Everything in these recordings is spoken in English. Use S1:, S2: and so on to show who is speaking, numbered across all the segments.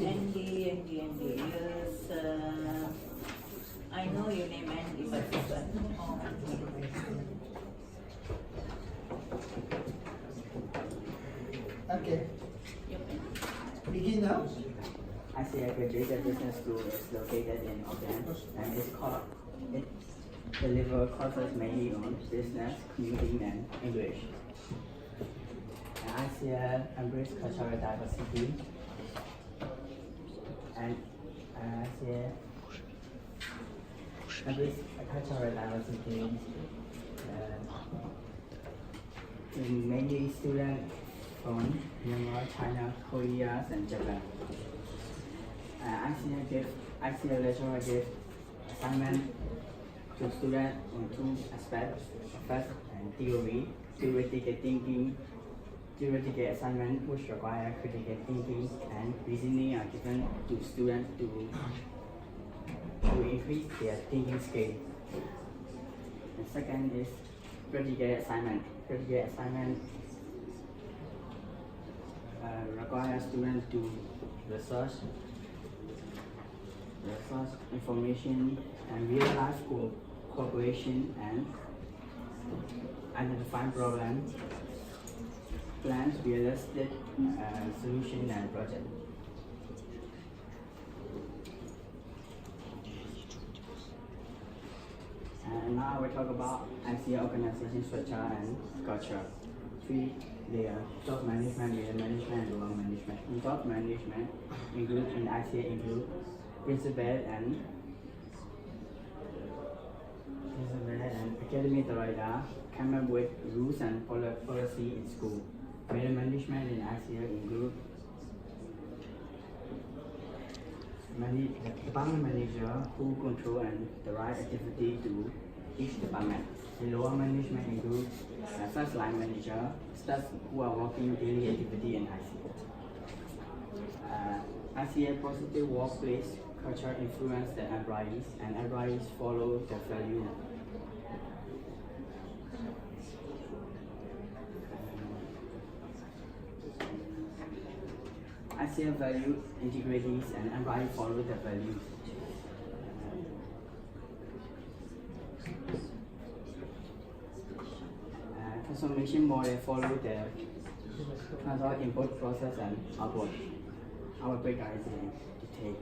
S1: Andy. Yes, I know your name, Andy, but this one.
S2: Okay,
S1: Yep.
S2: begin now.
S3: ICL Graduate Business School is located in Auckland and it delivers courses mainly on business, computing, and English. And ICL embraces cultural diversity and ICL embraces cultural diversity in mainly students from Myanmar, China, Korea, and Japan. ICL lecturer gives assignment to students on two aspects. First, theoretical thinking. Theoretical assignment which require critical thinking and reasoning are given to students to increase their thinking skill. The second is practical assignment. Practical assignment requires students to research information and real-life cooperation and identify problems, plans realistic solution and project. And now I will talk about ICL organization structure and culture. 3 layers: top management, middle management, and lower management. In top management in ICL include principal and academy director come up with rules and policy in school. Middle management in ICL include department manager who control and direct activity to each department. The lower management includes first line manager, staff who are working daily activity in ICL. ICL positive workplace culture influence the employees and employees follow the value. ICL value integrities and employees follow the values. Transformation model follow the transfer input process and output. I will break down in detail.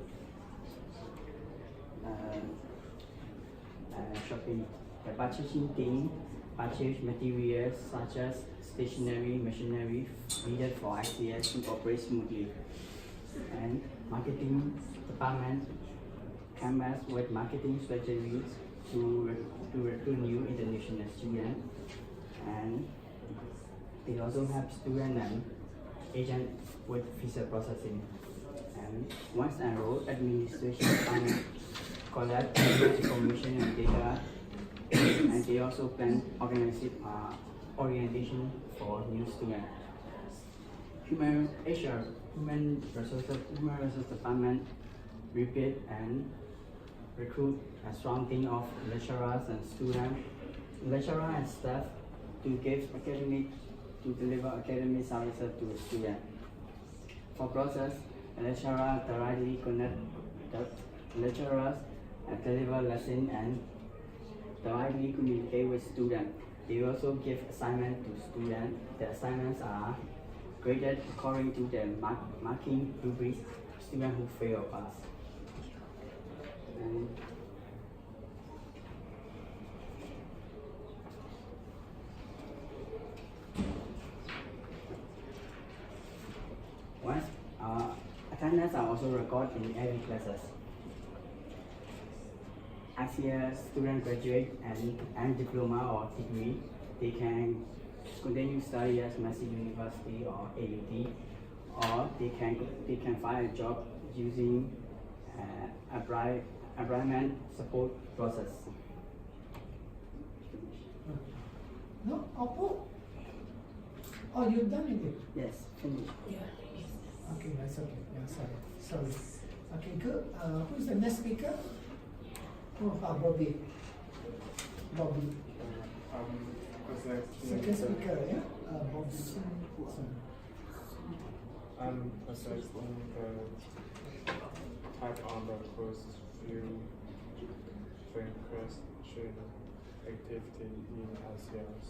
S3: Shopping. The purchasing team purchase materials such as stationery, machinery needed for ICL to operate smoothly. And marketing department canvas with marketing strategies to recruit new international students. And they also have student and agent with visa processing. And once enrolled, administration department collect information and data, and they also plan orientation for new students. Human resources department repeat and recruit a strong team of lecturers and students, lecturer and staff to deliver academic services to the student. For process, a lecturer directly connect the lecturers and deliver lesson and directly communicate with students. They also give assignments to students. The assignments are graded according to the marking rubrics. Students who fail pass. And once attendance are also recorded in every classes. ICL student graduate and diploma or degree, they can continue study at Massey University or AUT, or they can find a job using employment support process.
S2: No, Oppo. Oh, you've done it.
S3: Yes, finished.
S2: Okay, that's okay. Yeah, sorry. Okay, good. Who's the next speaker? Oh, Bobby. Second speaker, yeah? Bobby.
S4: I'm assessing the cross-field question activity in ICLs.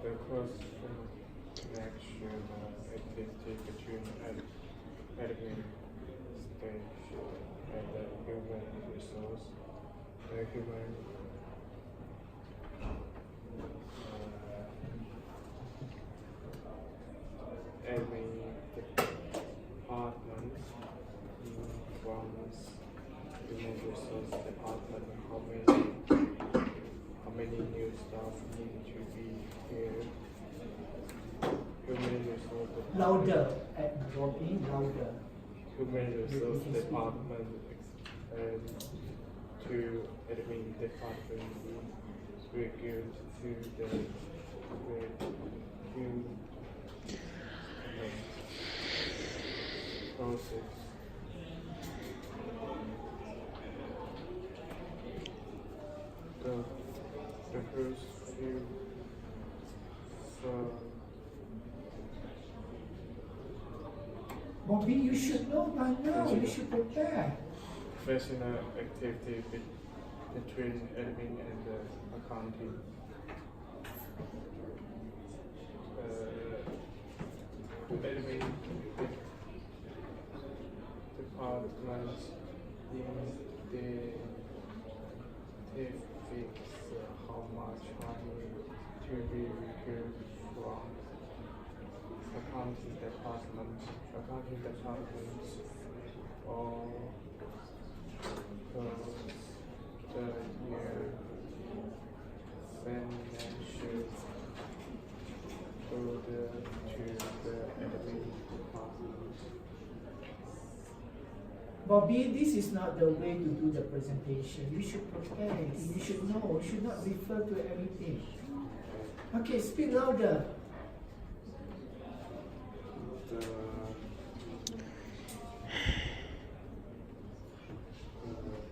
S4: The cross-connection activity between admin stage and the human resource. The human admin department informs human resource department how many new staff need to be here. Human resource department.
S2: Louder at Bobby, louder.
S4: Human resource department and to admin department reviewed to the review process. The first few
S2: Bobby, you should know by now. You should prepare.
S4: professional activity between admin and accounting. Admin department identifies how much money to be required from accounting department or the year financial order to the admin department.
S2: Bobby, this is not the way to do the presentation. You should prepare. You should know. You should not refer to everything. Okay, speak louder.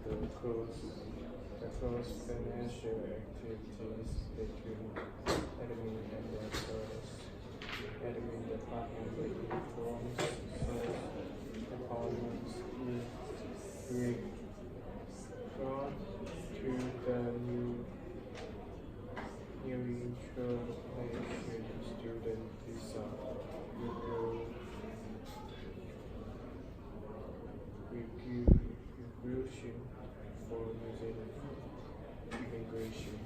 S4: The cross financial activities between admin and the admin department informs departments in regard to the new information student visa recruiting for using immigration.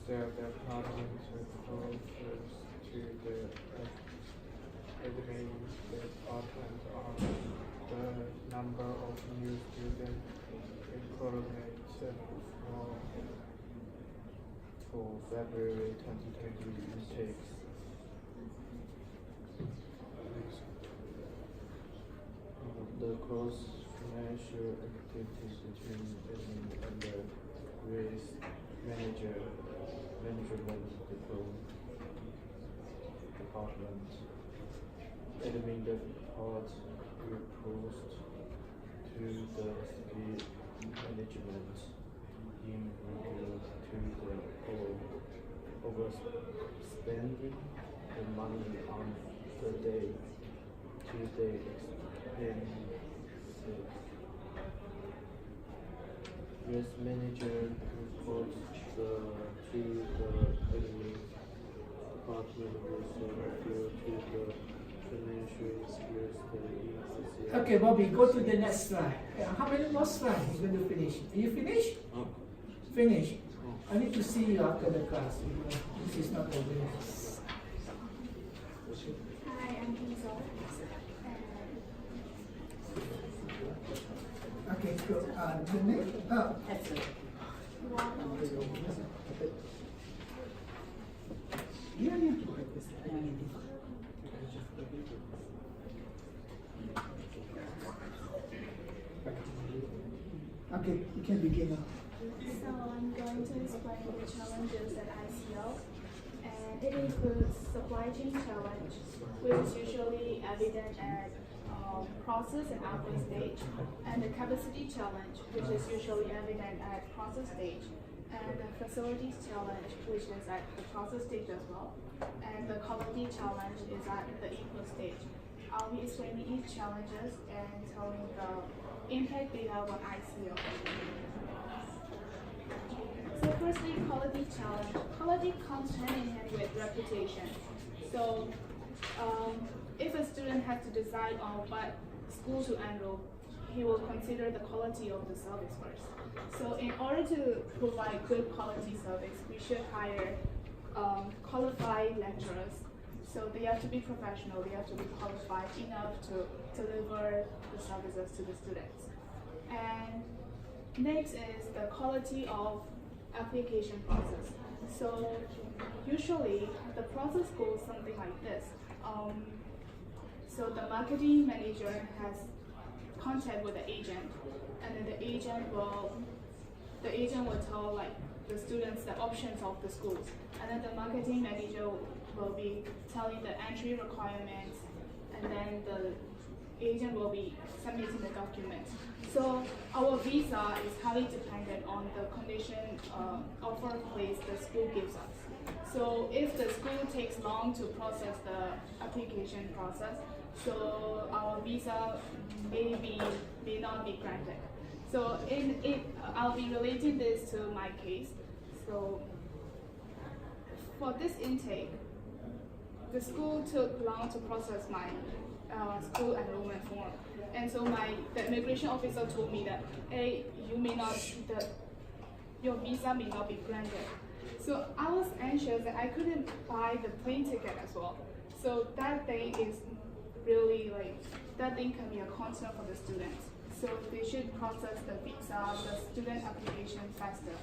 S4: The department refers to the admin department on the number of new students enrollment for February 2020 intakes. The cross-financial activities between admin and the risk management department. Admin report reports to the city management in regard to the overspending the money on the day Tuesday expenses. Risk manager reports to the admin department referred to the financial risk in
S2: Okay, Bobby, go to the next slide. How many more slides you're going to finish? Are you finished? Finish. I need to see you after the class. This is not over yet.
S5: Hi, I'm Hazel.
S2: Okay, cool. The next,
S1: That's it.
S2: yeah, yeah. Okay, you can begin now.
S5: So I'm going to explain the challenges at ICL, and it includes supply chain challenge, which is usually evident at process and output stage, and the capacity challenge, which is usually evident at process stage, and the facilities challenge, which is at the process stage as well, and the quality challenge is at the input stage. I'll be explaining each challenges and telling the impact they have on ICL. So firstly, quality challenge. Quality comes hand in hand with reputation. So if a student has to decide on what school to enroll, he will consider the quality of the service first. So in order to provide good quality service, we should hire qualified lecturers. So they have to be professional, they have to be qualified enough to deliver the services to the students. And next is the quality of application process. So usually the process goes something like this. So the marketing manager has contact with the agent, and then the agent will tell like the students the options of the schools, and then the marketing manager will be telling the entry requirements, and then the agent will be submitting the documents. So our visa is highly dependent on the condition offer place the school gives us. So if the school takes long to process the application process, so our visa may not be granted. So I'll be relating this to my case. So for this intake, the school took long to process my school enrollment form, and so the immigration officer told me that, hey, your visa may not be granted. So I was anxious that I couldn't buy the plane ticket as well. So that thing is really that thing can be a concern for the students. So they should process the visa, the student application faster.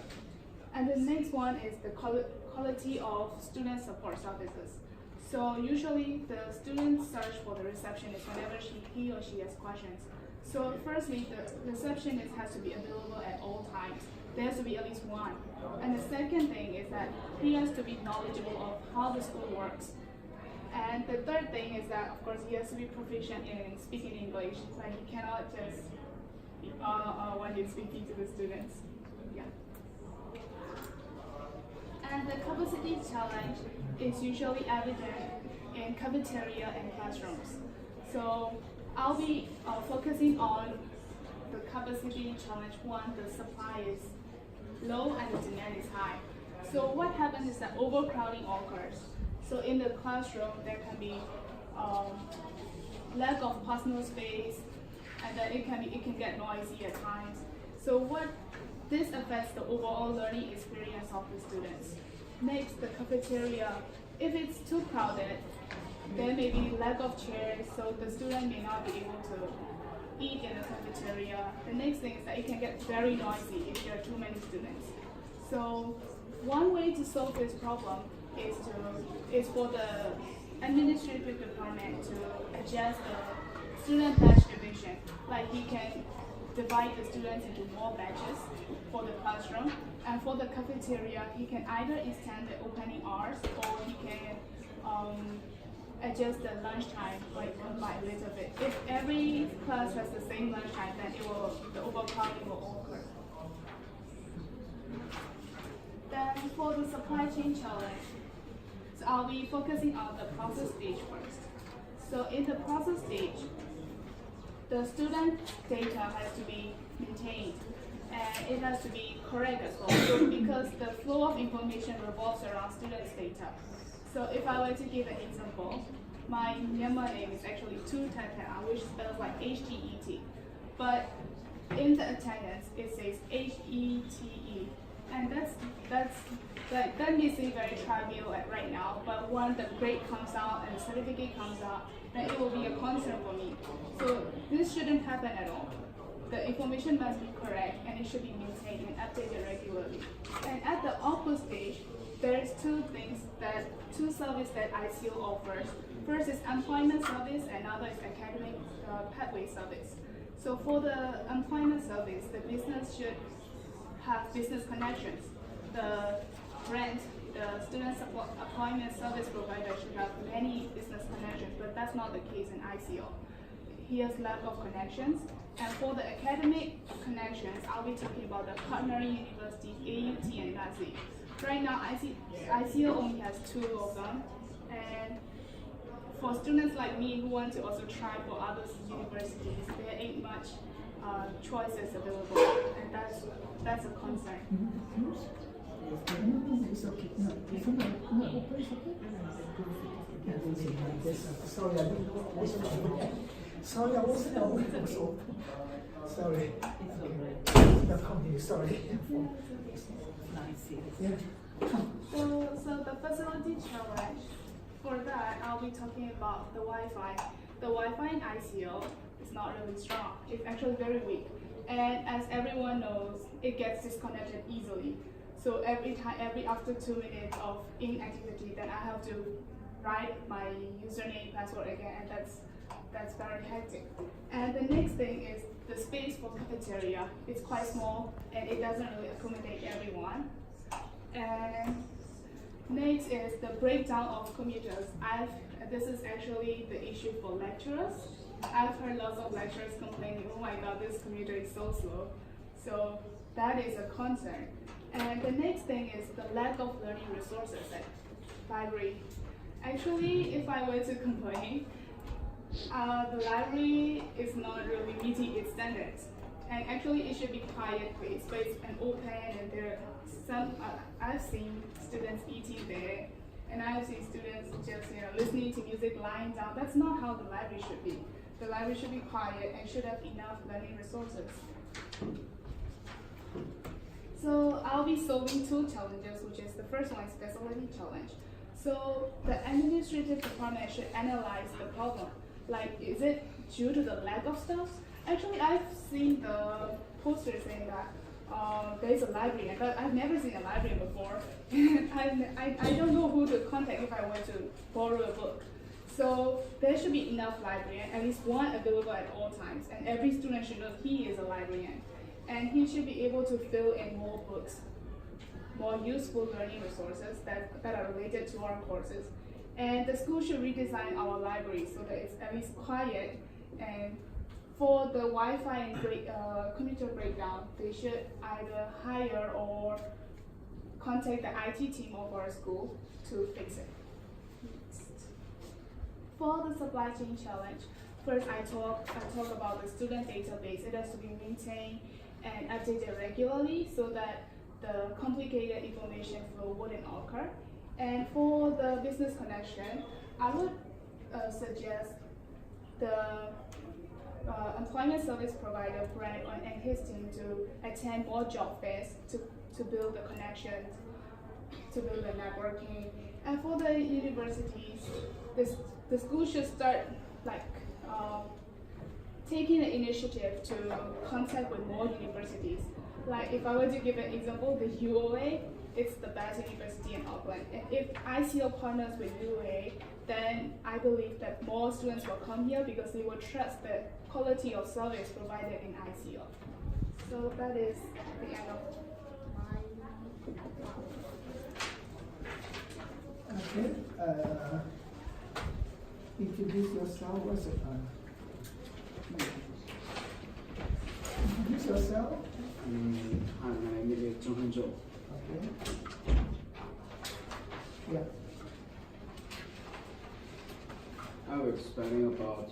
S5: And the next one is the quality of student support services. So usually the student search for the receptionist whenever he or she has questions. So firstly, the receptionist has to be available at all times. There has to be at least one. And the second thing is that he has to be knowledgeable of how the school works. And the third thing is that, of course, he has to be proficient in speaking English. Like he cannot just be when he's speaking to the students. Yeah. And the capacity challenge is usually evident in cafeteria and classrooms. So I'll be focusing on the capacity challenge one. The supply is low and the demand is high. So what happens is that overcrowding occurs. So in the classroom, there can be lack of personal space, and then it can get noisy at times. So this affects the overall learning experience of the students. Next, the cafeteria. If it's too crowded, there may be lack of chairs, so the student may not be able to eat in the cafeteria. The next thing is that it can get very noisy if there are too many students. So one way to solve this problem is for the administrative department to adjust the student batch division. Like he can divide the students into more batches for the classroom, and for the cafeteria, he can either extend the opening hours or he can adjust the lunchtime by a little bit. If every class has the same lunchtime, then the overcrowding will occur. Then for the supply chain challenge, so I'll be focusing on the process stage first. So in the process stage, the student data has to be maintained and it has to be correct as well. So because the flow of information revolves around students' data. So if I were to give an example, my Myanmar name is actually Tutata, which spells like H-T-E-T. But in the attendance, it says H-E-T-E. And that may seem very trivial right now, but when the grade comes out and the certificate comes out, then it will be a concern for me. So this shouldn't happen at all. The information must be correct and it should be maintained and updated regularly. And at the output stage, there's two services that ICL offers. First is employment service, and another is academic pathway service. So for the employment service, the business should have business connections. The student support employment service provider should have many business connections, but that's not the case in ICL. He has lack of connections, And for the academic connections, I'll be talking about the partner universities, AUT and NASI. Right now, ICL only has 2 of them. And for students like me who want to also try for other universities, there ain't much choices available, and that's a concern.
S2: It's okay. No, it's okay. No, it's okay. Sorry, I didn't know. Sorry, I wasn't aware it was open. Sorry.
S1: It's alright.
S2: No, come here. Sorry.
S1: Nice.
S2: Yeah.
S5: So the facility challenge, for that, I'll be talking about the Wi-Fi. The Wi-Fi in ICL is not really strong. It's actually very weak. And as everyone knows, it gets disconnected easily. So every after 2 minutes of inactivity, then I have to write my username, password again, and that's very hectic. And the next thing is the space for cafeteria. It's quite small and it doesn't really accommodate everyone. And next is the breakdown of commuters. This is actually the issue for lecturers. I've heard lots of lecturers complaining, oh my god, this commuter is so slow. So that is a concern. And the next thing is the lack of learning resources at library. Actually, if I were to complain, the library is not really meeting its standards. And actually, it should be quiet place, but it's an open, and there are some. I've seen students eating there, and I've seen students just listening to music lying down. That's not how the library should be. The library should be quiet and should have enough learning resources. So I'll be solving 2 challenges, which is the first one is facility challenge. So the administrative department should analyze the problem. Like, is it due to the lack of staff? Actually, I've seen the poster saying that there's a librarian, but I've never seen a librarian before. I don't know who to contact if I were to borrow a book. So there should be enough librarian, at least one available at all times, and every student should know he is a librarian. And he should be able to fill in more books, more useful learning resources that are related to our courses. And the school should redesign our library so that it's at least quiet. And for the Wi-Fi and computer breakdown, they should either hire or contact the IT team of our school to fix it. For the supply chain challenge, first I talk about the student database. It has to be maintained and updated regularly so that the complicated information flow wouldn't occur. And for the business connection, I would suggest the employment service provider, Brad, and his team to attend more job fairs to build the connections, to build the networking. And for the universities, the school should start taking the initiative to contact with more universities. Like, if I were to give an example, the UOA, it's the best university in Auckland. And if ICL partners with UOA, then I believe that more students will come here because they will trust the quality of service provided in ICL. So that is the end of my
S2: Okay. Introduce yourself. What's it? Introduce yourself.
S3: Hi, my name is Jung Hanzhou.
S2: Okay. Yeah.
S3: I will explain about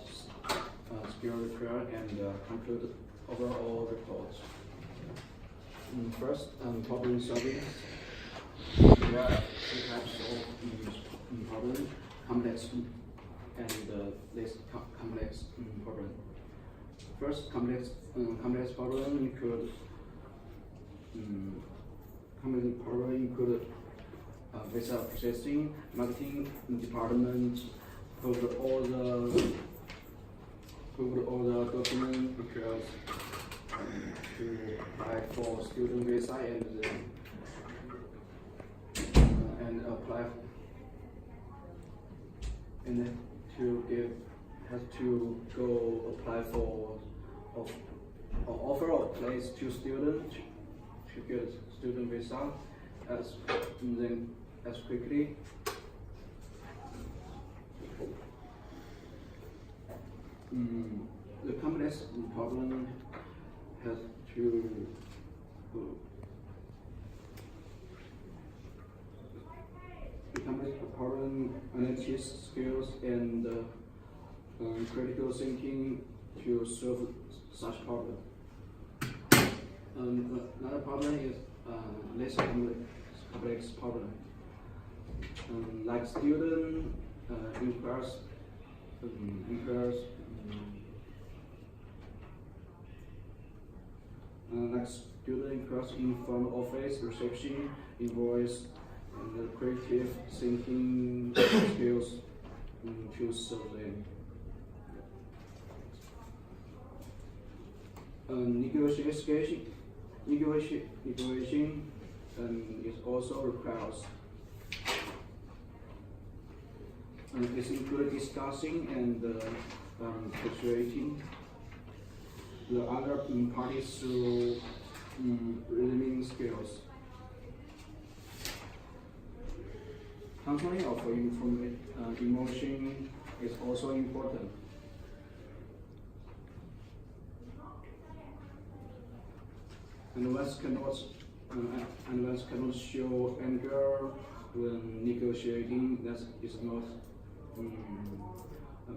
S3: skill repair and conclude overall report. First, problem solving. There are 2 types of problem: complex and less complex problem. First, complex problem include visa processing, marketing department, provide all the documents required to apply for student visa and apply and have to go apply for offer a place to student to get student visa as quickly. The
S6: complex problem has to problem analysis skills and critical thinking to solve such problem. Another problem is less complex problem. Like student in class, like student in class in front office, reception, invoice, and creative thinking skills to solve them. Negotiation is also requires. It includes discussing and persuading the other parties through reasoning skills. Controlling of emotion is also important. And one cannot show anger when negotiating. That is not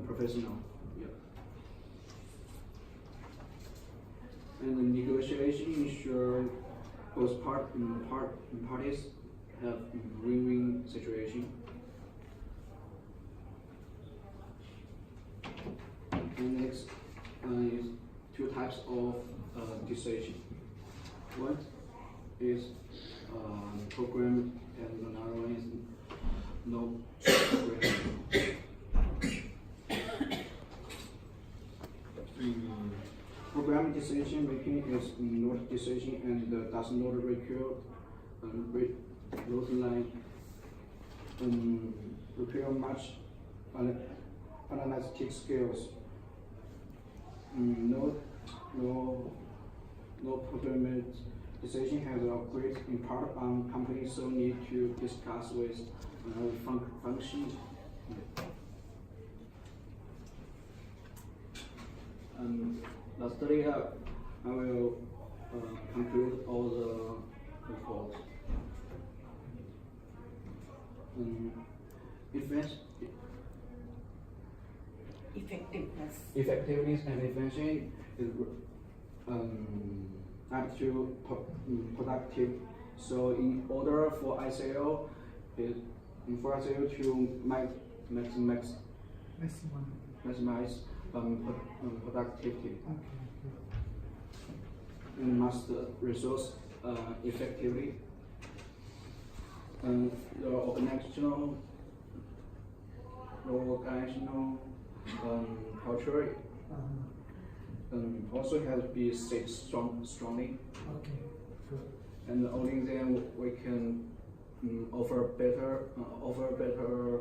S6: professional. Yeah. And the negotiation ensure both parties have win-win situation. And next is two types of decision. One is program, and another one is no program. Program decision making is not decision and does not require require much analytic skills. No program decision has a great impact on companies, so need to discuss with function. Lastly, I will conclude all the reports. Effectiveness and efficiency is up to productive. So in order for ICL, to maximize productivity, and must resource effectively. The organizational culture also has to be set strongly.
S2: Okay, good.
S6: And only then we can offer better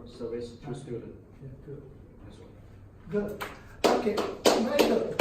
S6: service to students.
S2: Yeah, good.
S6: That's all.
S2: Good. Okay, very good.